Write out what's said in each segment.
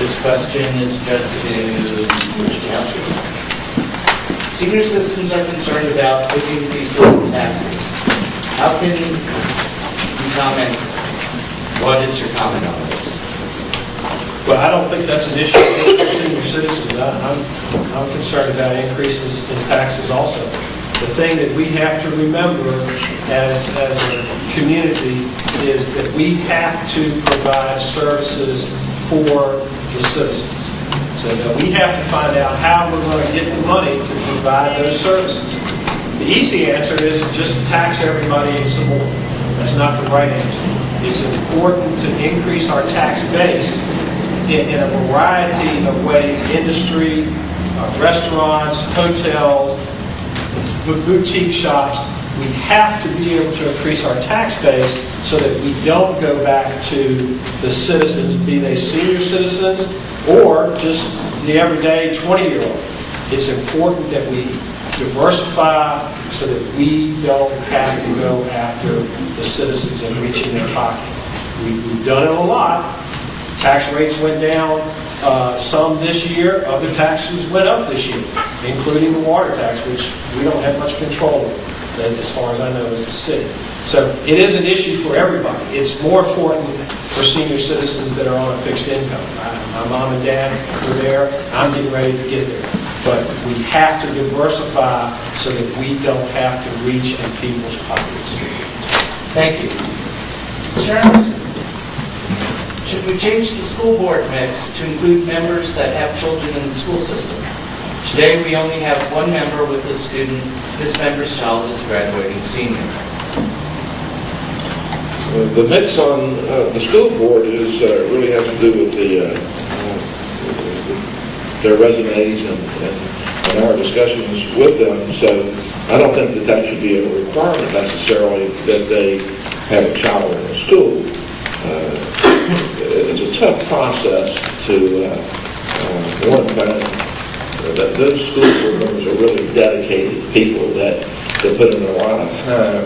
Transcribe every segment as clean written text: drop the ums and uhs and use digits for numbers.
This question is addressed to which council? Senior citizens are concerned about quick increases in taxes. How can you comment? What is your comment on this? Well, I don't think that's an issue for senior citizens. I'm concerned about increases in taxes also. The thing that we have to remember as a community is that we have to provide services for the citizens. So that we have to find out how we're going to get the money to provide those services. The easy answer is just tax everybody some more. That's not the right answer. It's important to increase our tax base in a variety of ways: industry, restaurants, hotels, boutique shops. We have to be able to increase our tax base so that we don't go back to the citizens, be they senior citizens or just the everyday 20-year-old. It's important that we diversify so that we don't have to go after the citizens and reach in their pocket. We've done it a lot. Tax rates went down some this year. Other taxes went up this year, including the water tax, which we don't have much control over, as far as I know, as the city. So it is an issue for everybody. It's more important for senior citizens that are on a fixed income. My mom and dad were there. I'm getting ready to get there. But we have to diversify so that we don't have to reach in people's pockets. Thank you. Mr. Anderson, should we change the school board mix to include members that have children in the school system? Today we only have one member with a student. This member's child is a graduating senior. The mix on the school board is really has to do with their resumes and our discussions with them. So I don't think that should be a requirement necessarily that they have a child in the school. It's a tough process to one kind that those school board members are really dedicated people that put in a lot of time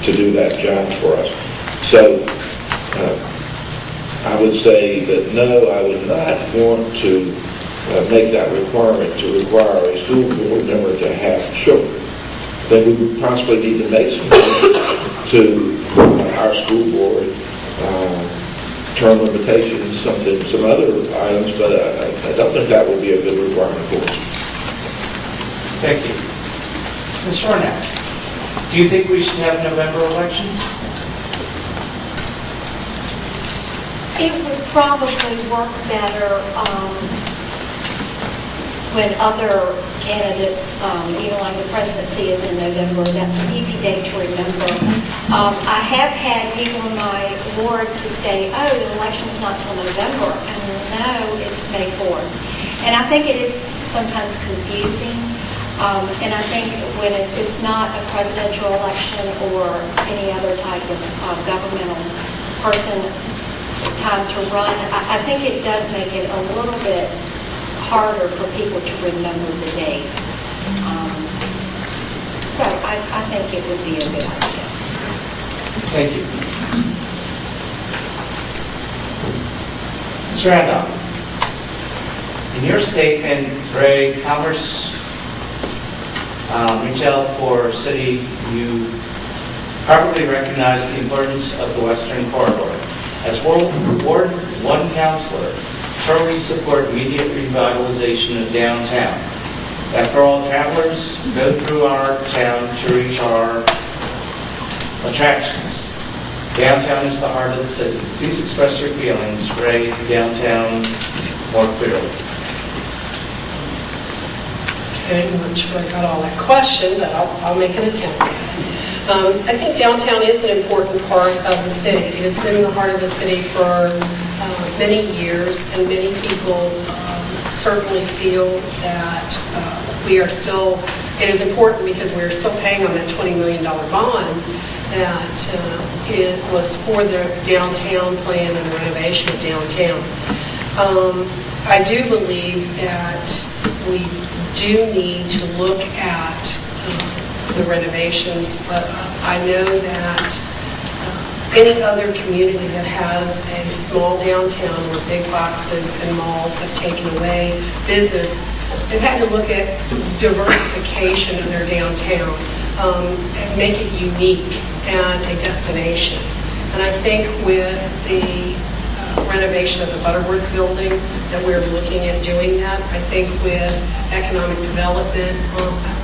to do that job for us. So I would say that no, I would not want to make that requirement to require a school board member to have children. Then we would possibly need to make some changes to our school board term limitations, some other items, but I don't think that would be a good requirement for us. Thank you. Ms. Shornack, do you think we should have November elections? It would probably work better when other candidates, even like the presidency is in November. That's an easy date to remember. I have had people in my ward to say, oh, the election's not till November. And no, it's May 4th. And I think it is sometimes confusing. And I think when it's not a presidential election or any other type of governmental person time to run, I think it does make it a little bit harder for people to remember the date. So I think it would be a good idea. Thank you. Mr. Randolph, in your statement, Ray, Commerce Retail for City, you properly recognize the importance of the Western Corridor. As Ward 1 Councilor, firmly support immediate revitalization of downtown. After all, travelers go through our town to reach our attractions. Downtown is the heart of the city. Please express your feelings, Ray, downtown more clearly. Okay, I'm not sure I got all that question, but I'll make an attempt. I think downtown is an important part of the city. It has been in the heart of the city for many years, and many people certainly feel that we are still, it is important because we are still paying on that $20 million bond that it was for the downtown plan and the renovation of downtown. I do believe that we do need to look at the renovations, but I know that any other community that has a small downtown where big boxes and malls have taken away business, they've had to look at diversification in their downtown and make it unique and a destination. And I think with the renovation of the Butterworth building, that we're looking at doing that. I think with economic development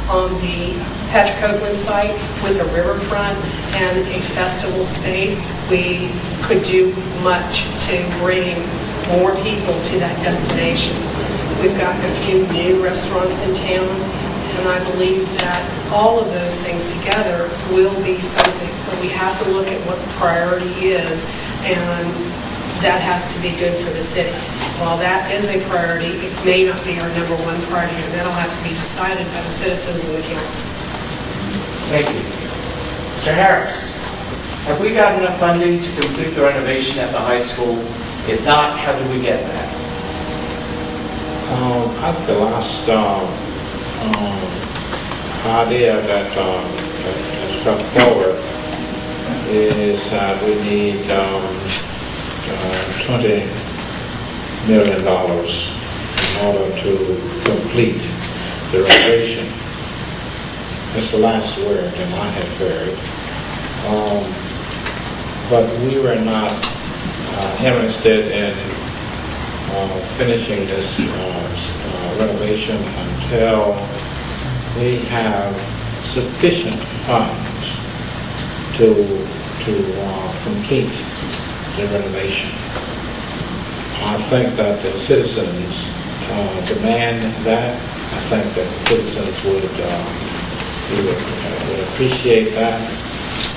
on the Patrick Copeland site with a riverfront and a festival space, we could do much to bring more people to that destination. We've got a few new restaurants in town, and I believe that all of those things together will be something. But we have to look at what the priority is, and that has to be good for the city. While that is a priority, it may not be our number one priority, and that'll have to be decided by the citizens and the council. Thank you. Mr. Harris, have we got enough funding to complete the renovation at the high school? If not, how did we get that? At the last idea that has come forward is that we need $20 million in order to complete the renovation. That's the last word that I have heard. But we were not interested in finishing this renovation until we have sufficient funds to complete the renovation. I think that the citizens demand that. I think that the citizens would appreciate that,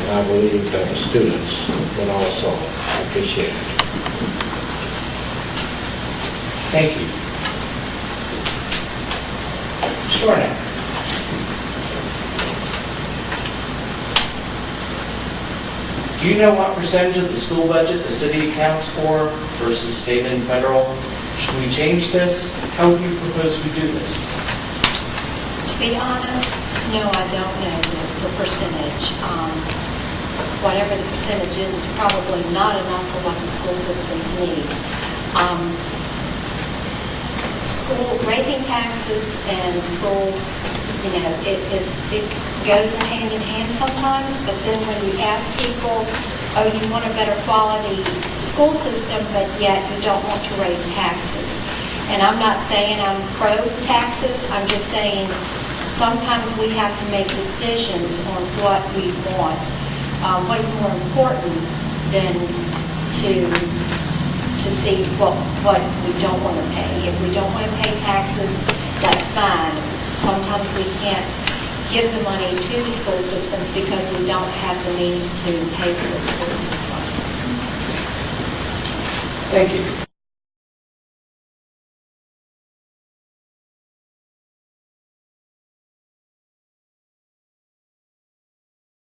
and I believe that the students would also appreciate it. Thank you. Sure now. Do you know what percentage of the school budget the city accounts for versus state and federal? Should we change this? How would you propose we do this? To be honest, no, I don't know the percentage. Whatever the percentage is, it's probably not enough for what the school systems need. Raising taxes and schools, it goes hand in hand sometimes, but then when you ask people, oh, you want a better quality school system, but yet you don't want to raise taxes. And I'm not saying I'm pro-taxes, I'm just saying sometimes we have to make decisions on what we want. What is more important than to see what we don't want to pay. If we don't want to pay taxes, that's fine. Sometimes we can't give the money to the school systems because we don't have the means to pay for the school systems. Thank you.